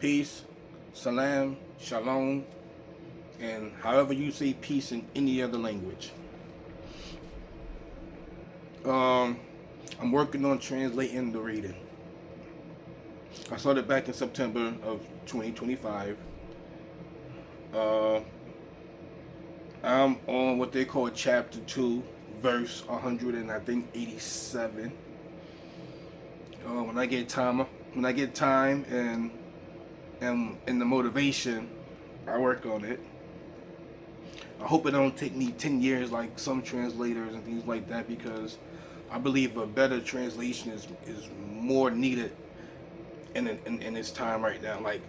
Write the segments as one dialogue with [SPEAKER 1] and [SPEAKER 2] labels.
[SPEAKER 1] Peace, salam, shalom, and however you say peace in any other language. Um, I'm working on translating the reading. I started back in September of 2025. Uh, I'm on what they call chapter 2, verse 100 and I think 87. When I get time and the motivation, I work on it. I hope it don't take me 10 years like some translators and things like that, because I believe a better translation is more needed in this time right now. Like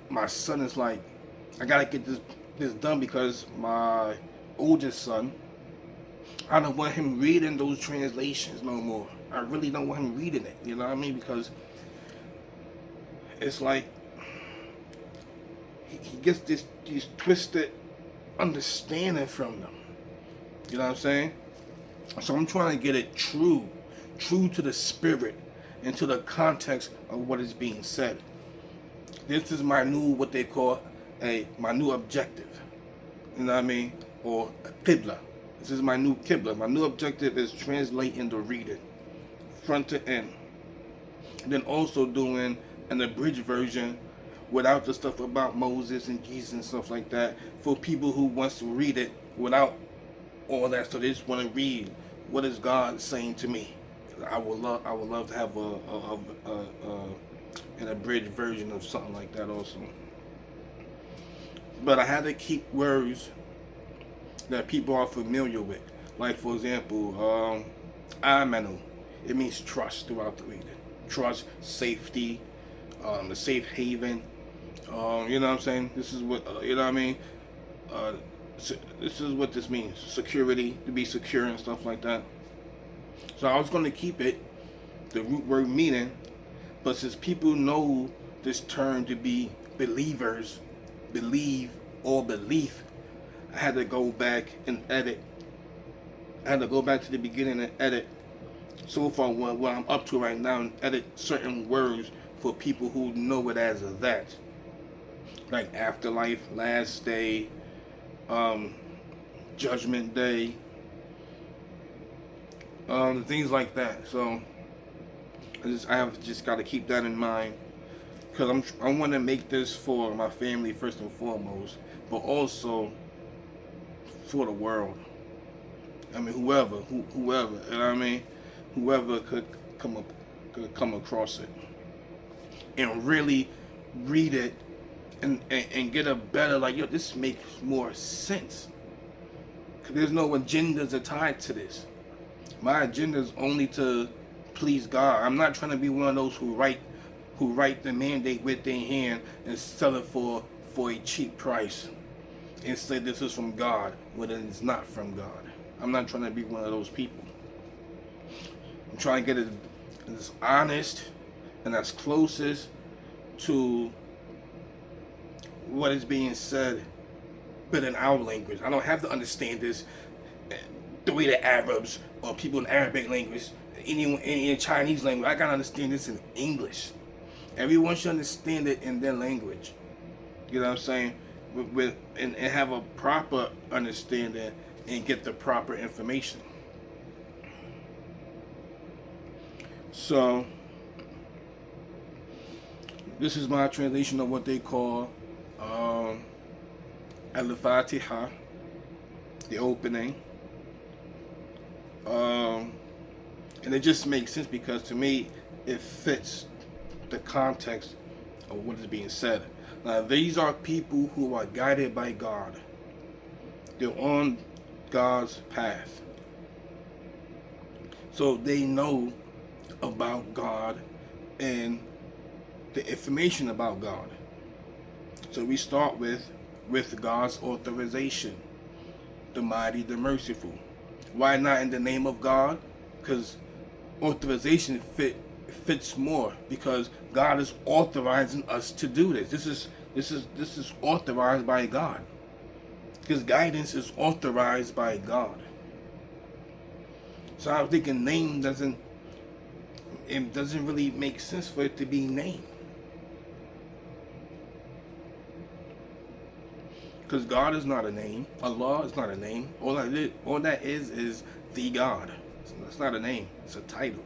[SPEAKER 1] my son is like, I gotta get this done because my oldest son, I don't want him reading those translations no more. I really don't want him reading it. You know what I mean? Because it's like he gets these twisted understanding from them. You know what I'm saying? So I'm trying to get it true to the spirit and to the context of what is being said. This is my new, what they call my new objective. You know what I mean? Or qibla. This is my new qibla. My new objective is translating the reading front to end. And then also doing an abridged version without the stuff about Moses and Jesus and stuff like that, for people who wants to read it without all that. So they just want to read, what is God saying to me? I would love to have an abridged version of something like that also. But I had to keep words that people are familiar with. Like, for example, amanu. It means trust throughout the reading. Trust, safety, a safe haven. You know what I'm saying? This is what, you know what I mean? This is what this means. Security, to be secure and stuff like that. So I was going to keep it, the root word meaning, but since people know this term to be believers, believe, or belief, I had to go back and edit. I had to go back to the beginning and edit so far what I'm up to right now, and edit certain words for people who know it as that. Like afterlife, last day, judgment day, things like that. So I have just got to keep that in mind, because I want to make this for my family first and foremost, but also for the world. I mean, whoever, you know what I mean, whoever could come across it and really read it and get a better, like, yo, this makes more sense. Cause there's no agendas are tied to this. My agenda is only to please God. I'm not trying to be one of those who write the mandate with their hand and sell it for a cheap price and say this is from God when it is not from God. I'm not trying to be one of those people. I'm trying to get it as honest and as closest to what is being said, but in our language. I don't have to understand this the way the Arabs or people in Arabic language, anyone in Chinese language. I gotta understand this in English. Everyone should understand it in their language. You know what I'm saying? And have a proper understanding and get the proper information. So this is my translation of what they call Al-Fatiha, the opening. And it just makes sense because to me it fits the context of what is being said. Now, these are people who are guided by God. They're on God's path. So they know about God and the information about God. So we start with God's authorization, the mighty, the merciful. Why not in the name of God? Because authorization fits more, because God is authorizing us to do this. This is authorized by God. His guidance is authorized by God. So I was thinking name doesn't really make sense for it to be named. Because God is not a name. Allah is not a name. All that is the God. It's not a name. It's a title.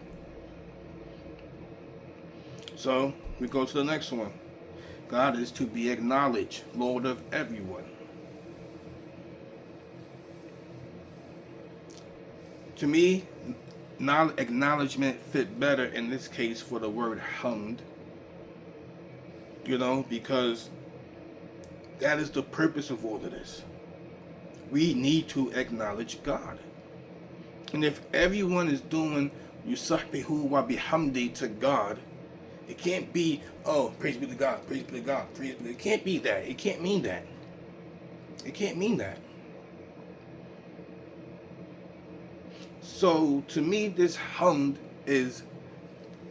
[SPEAKER 1] So we go to the next one. God is to be acknowledged, Lord of everyone. To me, acknowledgement fit better in this case for the word hamd. Because that is the purpose of all of this. We need to acknowledge God. And if everyone is doing Yusabbihu wa bihamdi to God, it can't be, oh, praise be to God, praise be to God, praise be to God. It can't be that. It can't mean that. It can't mean that. So to me, this hamd is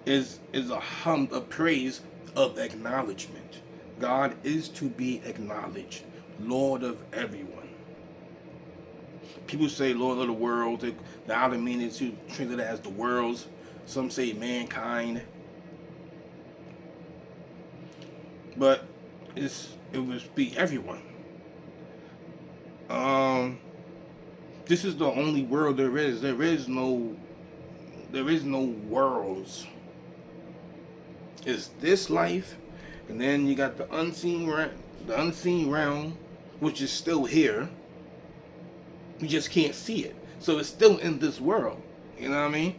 [SPEAKER 1] a hamd, a praise of acknowledgement. God is to be acknowledged, Lord of everyone. People say Lord of the world. The outer meaning is to treat it as the worlds. Some say mankind. But it would be everyone. This is the only world there is. There is no worlds. It's this life, and then you got the unseen realm, which is still here. We just can't see it. So it's still in this world. You know what I mean?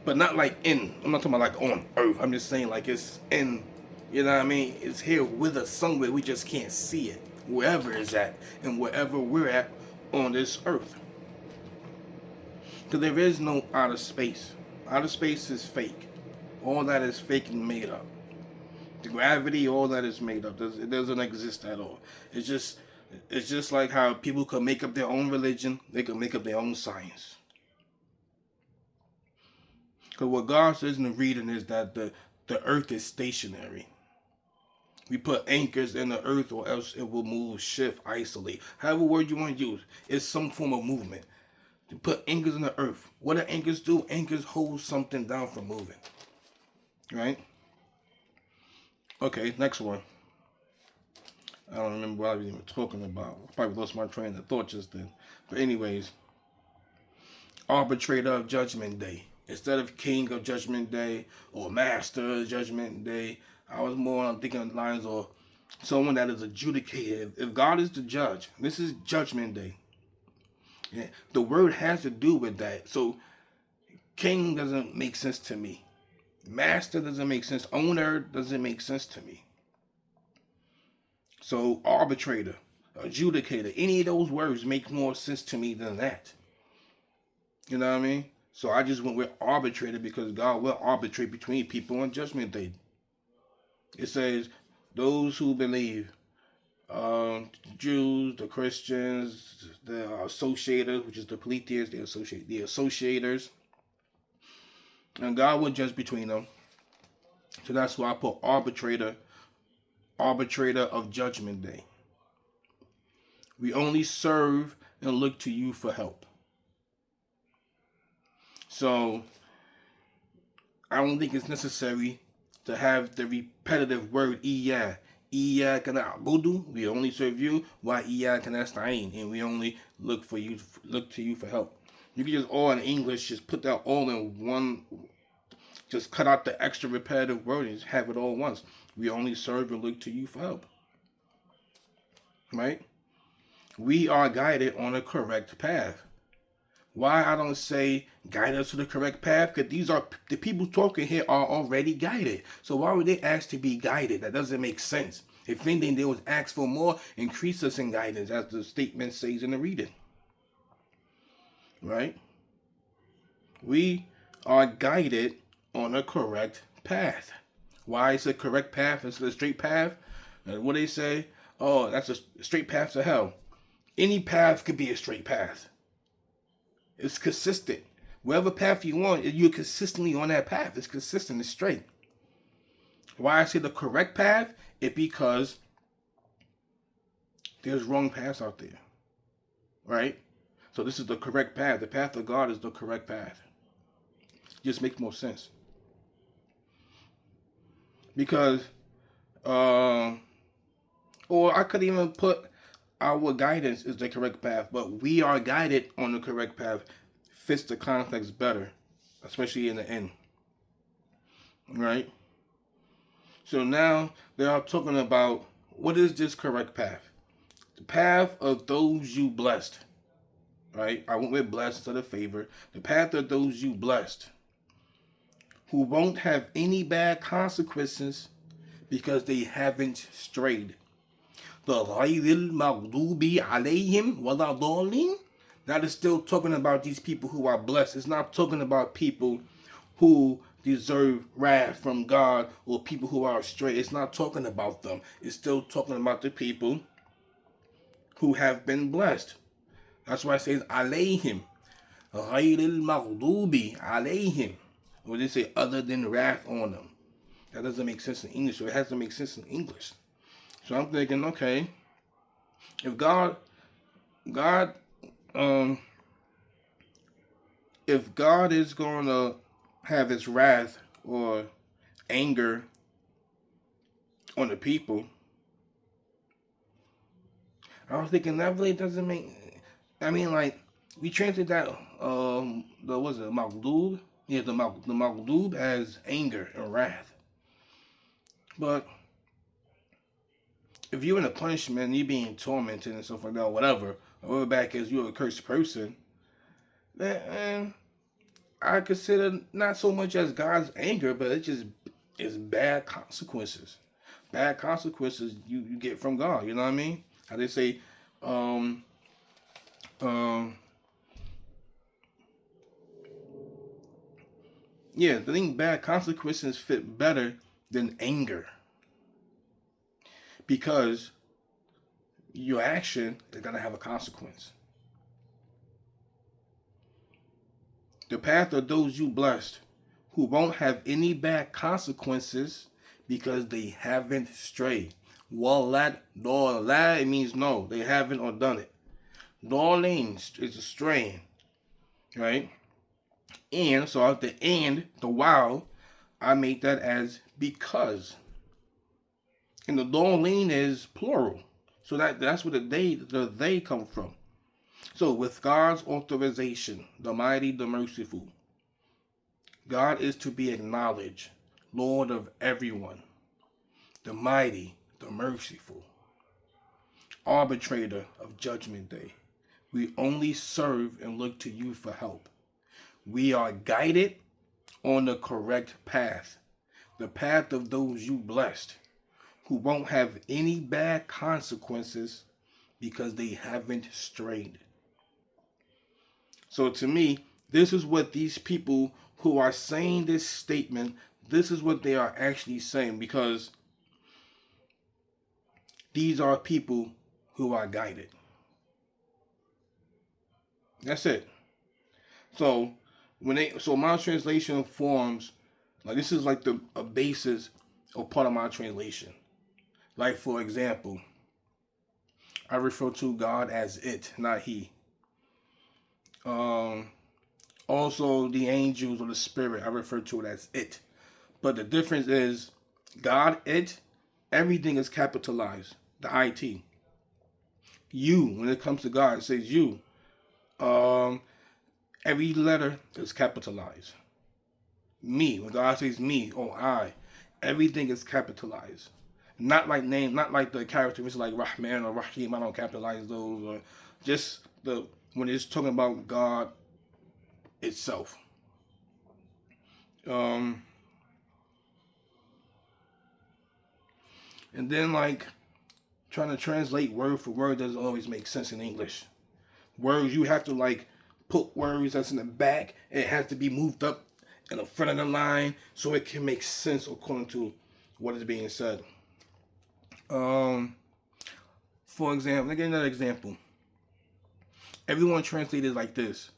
[SPEAKER 1] But not like in. I'm not talking about like on Earth. I'm just saying like it's in. You know what I mean? It's here with us somewhere. We just can't see it. Wherever it's at, and wherever we're at on this earth. Because there is no outer space. Outer space is fake. All that is fake and made up. The gravity, all that is made up. It doesn't exist at all. It's just like how people could make up their own religion. They could make up their own science. Because what God says in the reading is that the earth is stationary. We put anchors in the earth or else it will move, shift, isolate. However word you want to use. It's some form of movement. To put anchors in the earth. What do anchors do? Anchors hold something down from moving. Right? Okay, next one. I don't remember what I was even talking about. I probably lost my train of thought just then. But anyways. Arbitrator of Judgment Day. Instead of King of Judgment Day or Master of Judgment Day, I was more on thinking lines of someone that is adjudicated. If God is the judge, this is Judgment Day. Yeah, the word has to do with that. So King doesn't make sense to me. Master doesn't make sense. Owner doesn't make sense to me. So arbitrator, adjudicator, any of those words make more sense to me than that. You know what I mean? So I just went with arbitrator because God will arbitrate between people on Judgment Day. It says, those who believe, the Jews, the Christians, the associators, which is the polytheists, the associators, and God will judge between them. So that's why I put arbitrator of Judgment Day. We only serve and look to you for help. So I don't think it's necessary to have the repetitive word Iyyaka na'budu. We only serve you. Wa iyyaka nasta'in, and we only look to you for help. You can just all in English just put that all in one. Just cut out the extra repetitive word and just have it all once. We only serve and look to you for help. Right? We are guided on a correct path. Why I don't say guide us to the correct path? Because these are the people talking here are already guided. So why would they ask to be guided? That doesn't make sense. If anything, they would ask for more, increase us in guidance, as the statement says in the reading. Right? We are guided on a correct path. Why is a correct path instead of a straight path? And what they say, oh, that's a straight path to hell. Any path could be a straight path. It's consistent. Whatever path you want, you're consistently on that path. It's consistent. It's straight. Why I say the correct path? It's because there's wrong paths out there. Right? So this is the correct path. The path of God is the correct path. It just makes more sense. Because Or I could even put our guidance is the correct path, but we are guided on the correct path. Fits the context better, especially in the end. Right? So now they are talking about what is this correct path? The path of those you blessed. Right? I went with blessed instead of favor. The path of those you blessed, who won't have any bad consequences because they haven't strayed. The غَيْرِ الْمَغْضُوبِ عَلَيْهِمْ وَلَا ضَالِّينَ. That is still talking about these people who are blessed. It's not talking about people who deserve wrath from God or people who are astray. It's not talking about them. It's still talking about the people who have been blessed. That's why it says alayhim. غَيْرِ الْمَغْضُوبِ عَلَيْهِمْ. Or they say other than wrath on them. That doesn't make sense in English. So it has to make sense in English. So I'm thinking, okay, if if God is going to have his wrath or anger on the people, I was thinking that really doesn't make. I mean, like we translate that the was it Maghdub? Yeah, the Maghdub as anger and wrath. But if you're in a punishment, you're being tormented and stuff like that, or whatever, or back as you're a cursed person, then I consider not so much as God's anger, but it's bad consequences. Bad consequences you get from God. You know what I mean? How they say, um, um, yeah, I think bad consequences fit better than anger because your action is gonna have a consequence. The path of those you blessed who won't have any bad consequences because they haven't strayed. Walad dolad, it means no, they haven't or done it. Dolin is a straying, right? And so at the end, the while, I make that as because. And the dolin is plural. So that's where the they come from. So with God's authorization, the mighty, the merciful, God is to be acknowledged, Lord of everyone, the mighty, the merciful, arbitrator of judgment day. We only serve and look to you for help. We are guided on the correct path, the path of those you blessed, who won't have any bad consequences because they haven't strayed. So to me, this is what these people who are saying this statement, this is what they are actually saying, because these are people who are guided. That's it. So my translation forms like this is like a basis or part of my translation. Like for example, I refer to God as it, not he. Also the angels or the spirit, I refer to it as it. But the difference is God, it, everything is capitalized. The IT. You, when it comes to God, it says you. Every letter is capitalized. Me, when God says me or I, everything is capitalized. Not like name, not like the characteristics like Rahman or Rahim. I don't capitalize those. Or just when it's talking about God itself. And then like trying to translate word for word doesn't always make sense in English. Words you have to like put words that's in the back. It has to be moved up in the front of the line so it can make sense according to what is being said. For example, let me get another example. Everyone translated like this.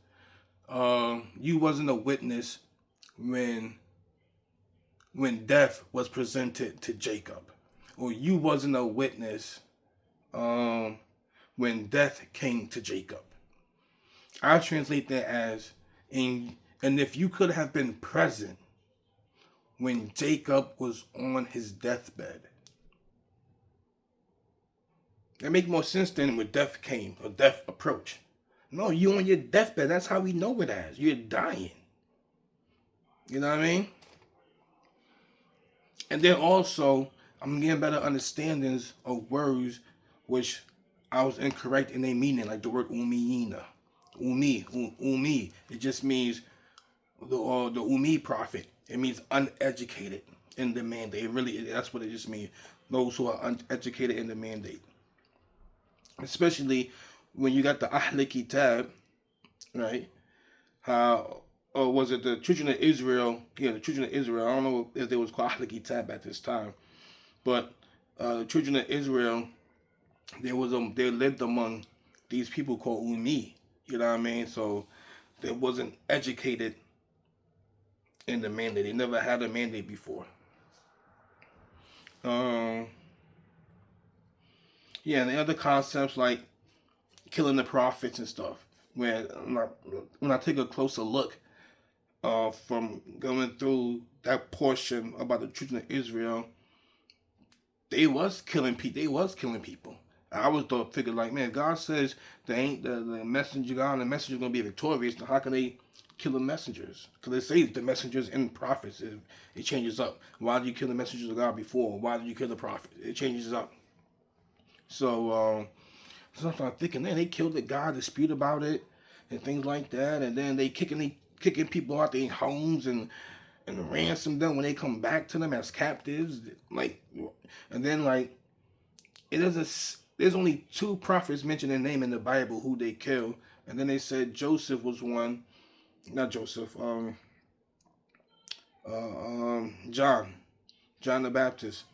[SPEAKER 1] You wasn't a witness when death was presented to Jacob. Or you wasn't a witness when death came to Jacob. I translate that as and if you could have been present when Jacob was on his deathbed. That make more sense than when death came or death approached. No, you on your deathbed. That's how we know it as. You're dying. You know what I mean? And then also, I'm getting better understandings of words which I was incorrect in their meaning, like the word umiyina. Umi. It just means the Umi prophet. It means uneducated in the mandate. It really, that's what it just means. Those who are uneducated in the mandate. Especially when you got the Ahl Kitab, right? How, or was it the children of Israel? Yeah, the children of Israel. I don't know if they was called Ahl Kitab at this time, but the children of Israel, they lived among these people called Umi. You know what I mean? So they wasn't educated in the mandate. They never had a mandate before. Um, yeah, and the other concepts like killing the prophets and stuff. When I take a closer look, from going through that portion about the children of Israel, they was killing people. They was killing people. I was thought figured like, man, God says they ain't the messenger God and the messenger gonna be victorious. Now how can they kill the messengers? Because they say the messengers and prophets, it changes up. Why did you kill the messengers of God before? Why did you kill the prophet? It changes up. So sometimes I'm thinking, man, they killed the God, dispute about it, and things like that, and then they kicking people out their homes and ransom them when they come back to them as captives, like, and then like it doesn't. There's only two prophets mentioned in name in the Bible who they killed, and then they said Joseph was one, not Joseph, John the Baptist.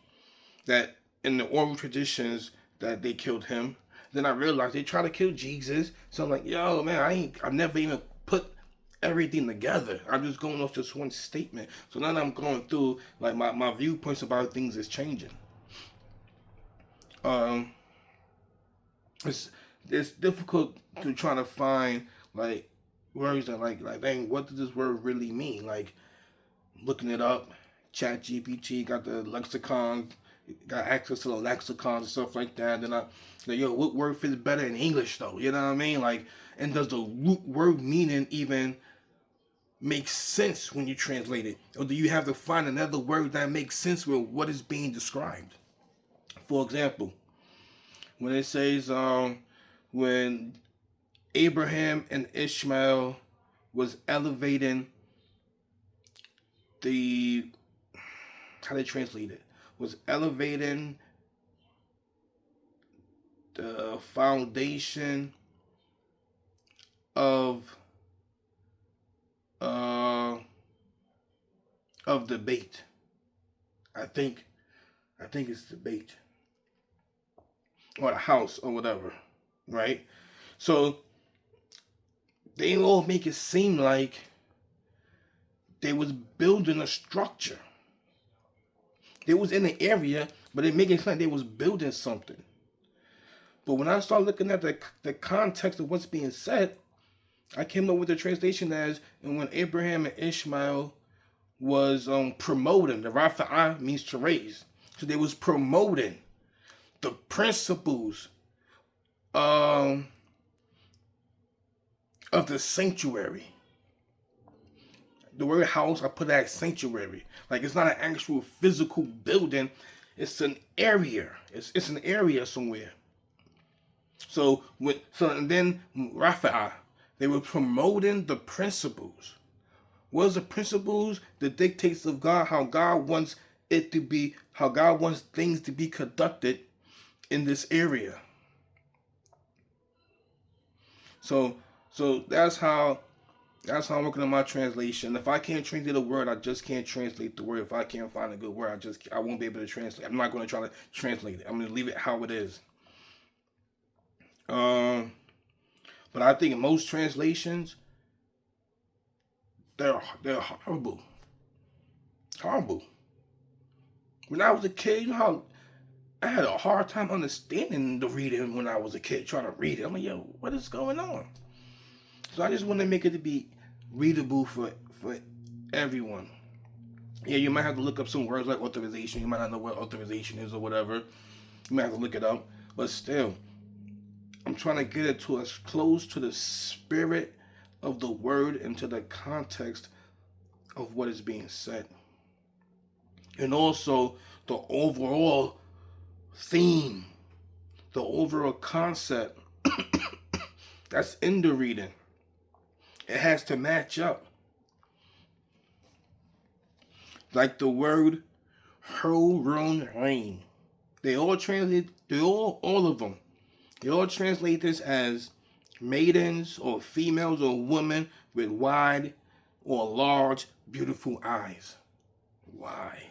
[SPEAKER 1] That in the oral traditions that they killed him. Then I realized they try to kill Jesus. So I'm like, yo, man, I never even put everything together. I'm just going off just one statement. So now that I'm going through, like my viewpoints about things is changing. Um, it's difficult to try to find like words that like dang, what does this word really mean? Like looking it up, Chat GPT got the lexicons, got access to the lexicons and stuff like that. Then I like, yo, what word fits better in English though? You know what I mean? Like, and does the root word meaning even make sense when you translate it, or do you have to find another word that makes sense with what is being described? For example, when it says when Abraham and Ishmael was elevating the, how they translate it, was elevating the foundation of uh debate. I think it's debate or the house or whatever, right? So they all make it seem like they was building a structure. They was in the area, but it make it seem like they was building something. But when I start looking at the context of what's being said, I came up with the translation as, and when Abraham and Ishmael was promoting, the Rafa'ah means to raise. So they was promoting the principles um, of the sanctuary. The word house, I put that sanctuary. Like it's not an actual physical building. It's an area. It's an area somewhere. So and then Rafa'ah, they were promoting the principles. What is the principles? The dictates of God, how God wants it to be, how God wants things to be conducted in this area. So that's how I'm working on my translation. If I can't translate a word, I just can't translate the word. If I can't find a good word, I won't be able to translate. I'm not going to try to translate it. I'm going to leave it how it is. But I think in most translations, they're horrible. Horrible. When I was a kid, you know how I had a hard time understanding the reading when I was a kid, trying to read it. I'm like, yo, what is going on? So I just want to make it to be readable for everyone. Yeah, you might have to look up some words like authorization. You might not know what authorization is or whatever. You might have to look it up. But still, I'm trying to get it to as close to the spirit of the word and to the context of what is being said. And also the overall theme, the overall concept that's in the reading. It has to match up. Like the word Horon Rain. They all translate, all of them. They all translate this as maidens or females or women with wide or large, beautiful eyes. Why?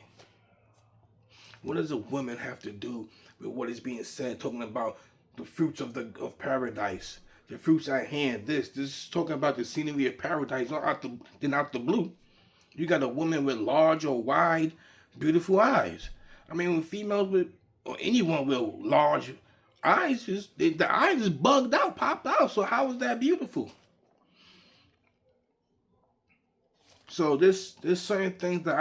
[SPEAKER 1] What does a woman have to do with what is being said, talking about the fruits of paradise, the fruits at hand? This is talking about the scenery of paradise, not out the blue. You got a woman with large or wide, beautiful eyes. I mean, when females with, or anyone with large eyes, the eyes is bugged out, popped out. So how is that beautiful? So there's certain things that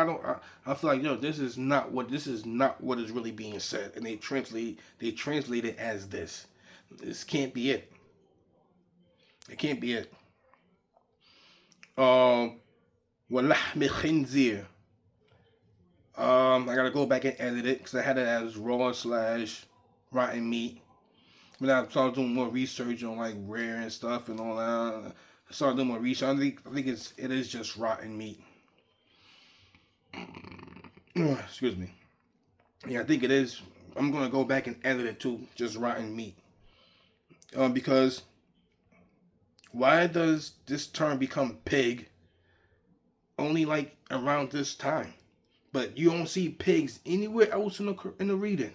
[SPEAKER 1] I feel like, this is not what is really being said, and they translate it as this. This can't be it. It can't be it. Walahmi khinzir. I gotta go back and edit it because I had it as raw/rotten meat. When I started doing more research on like rare and stuff and all that, I started doing more research. I think it is just rotten meat. Excuse me. Yeah, I think it is. I'm gonna go back and edit it to just rotten meat. Because why does this term become pig only like around this time? But you don't see pigs anywhere else in the reading.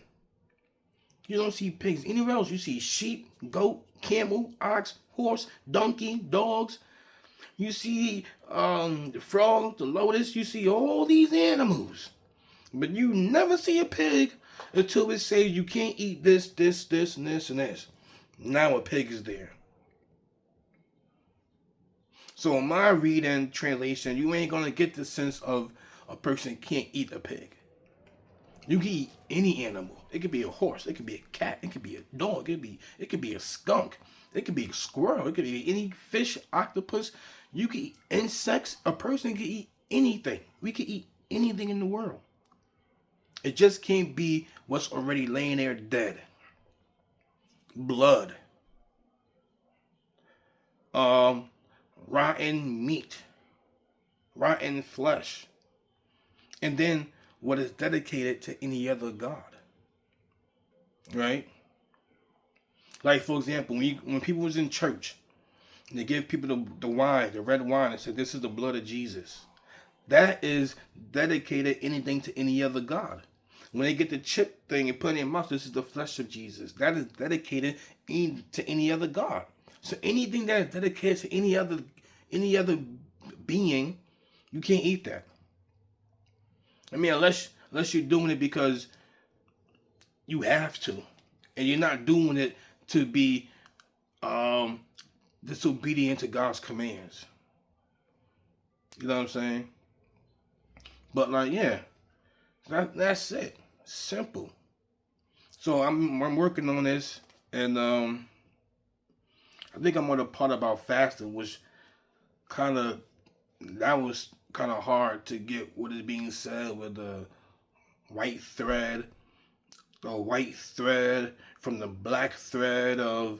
[SPEAKER 1] You don't see pigs anywhere else. You see sheep, goat, camel, ox, horse, donkey, dogs. You see the frog, the lotus. You see all these animals. But you never see a pig until it says you can't eat this, this, this, and this, and this. Now a pig is there. So in my reading translation, you ain't going to get the sense of a person can't eat a pig. You can eat any animal. It could be a horse. It could be a cat. It could be a dog. It could be a skunk. It could be a squirrel. It could be any fish, octopus. You can eat insects. A person can eat anything. We can eat anything in the world. It just can't be what's already laying there dead. Blood. Rotten meat. Rotten flesh. And then what is dedicated to any other god. Right? Like, for example, when people was in church, and they give people the wine, the red wine, and said, this is the blood of Jesus. That is dedicated anything to any other god. When they get the chip thing and put it in their mouth, this is the flesh of Jesus. That is dedicated to any other god. So anything that is dedicated to any other being, you can't eat that. I mean, unless you're doing it because you have to, and you're not doing it to be disobedient to God's commands. You know what I'm saying? But like, yeah, that's it. Simple. So I'm working on this, and I think I'm on the part about fasting, which that was kind of hard to get what is being said with the white thread from the black thread of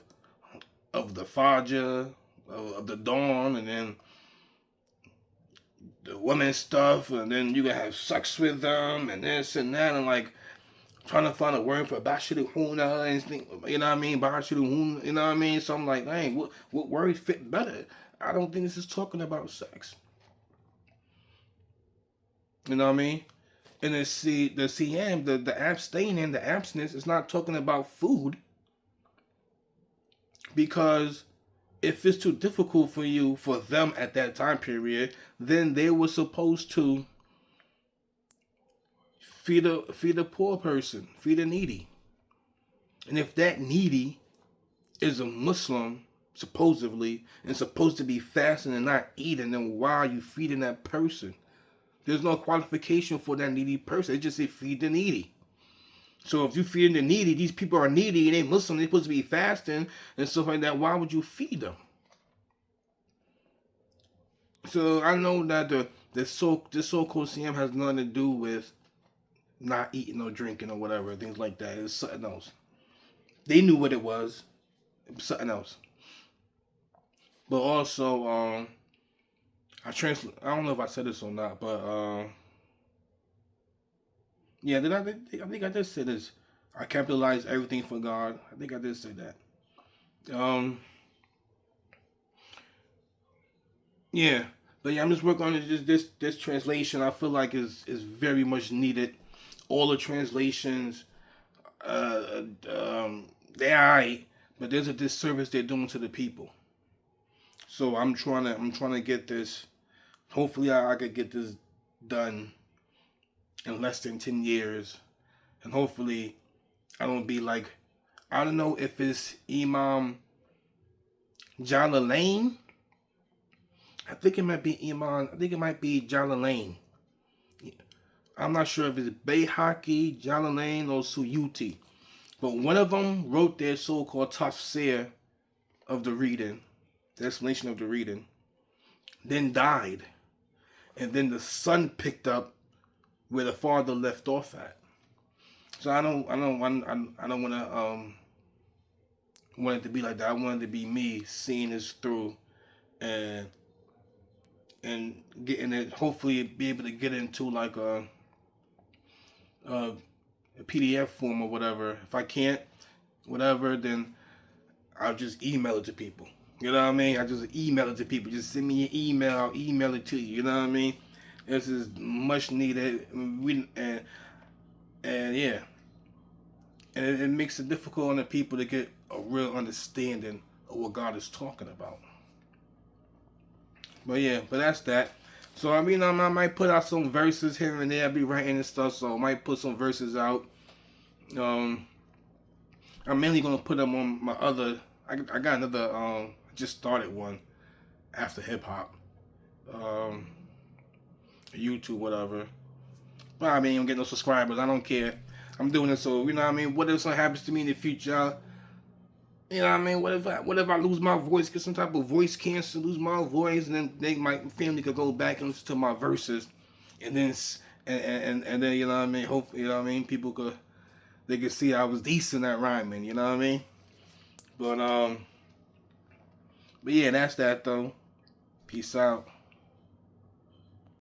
[SPEAKER 1] the Fajr, of the dawn, and then the women stuff, and then you can have sex with them, and this and that, and like trying to find a word for Bashiruhuna and things, you know what I mean? Bashiruhuna, you know what I mean? So I'm like, hey, what word fit better? I don't think this is talking about sex. You know what I mean? And the CM, the abstaining, the abstinence is not talking about food. Because if it's too difficult for them at that time period, then they were supposed to feed a poor person, feed a needy. And if that needy is a Muslim, supposedly, and supposed to be fasting and not eating, then why are you feeding that person? There's no qualification for that needy person. It just says feed the needy. So if you feed the needy, these people are needy and they Muslim, they're supposed to be fasting and stuff like that. Why would you feed them? So I know that this so-called CM has nothing to do with not eating or drinking or whatever, things like that. It's something else. They knew what it was. It was something else. But also, I don't know if I said this or not, but yeah, I think I just said this. I capitalized everything for God. I think I did say that. Yeah, but yeah, I'm just working on this translation. I feel like is very much needed. All the translations, they're alright, but there's a disservice they're doing to the people. So I'm trying to get this. Hopefully, I could get this done in less than 10 years, and hopefully, I don't be like, I don't know if it's Imam Jalalain. I think it might be Imam. I think it might be Jalalain. I'm not sure if it's Bayhaqi, Jalalain, or Suyuti. But one of them wrote their so-called tafsir of the reading, the explanation of the reading, then died. And then the son picked up where the father left off at. So I don't want it to be like that. I want it to be me seeing this through and getting it. Hopefully, be able to get into like a PDF form or whatever. If I can't, whatever, then I'll just email it to people. You know what I mean? I just email it to people. Just send me an email. I'll email it to you. You know what I mean? This is much needed. And yeah, and it makes it difficult on the people to get a real understanding of what God is talking about. But yeah, but that's that. So I mean, I might put out some verses here and there. I'll be writing and stuff, so I might put some verses out. I'm mainly gonna put them on my other. I got another. Just started one after hip hop. YouTube, whatever. But I mean, I'm getting no subscribers. I don't care. I'm doing it so you know what I mean. What if something happens to me in the future? You know what I mean? What if I lose my voice, get some type of voice cancer, lose my voice, and then my family could go back and listen to my verses, and then and then you know what I mean? Hopefully, you know what I mean? People they could see I was decent at rhyming. You know what I mean? But yeah, that's that though. Peace out.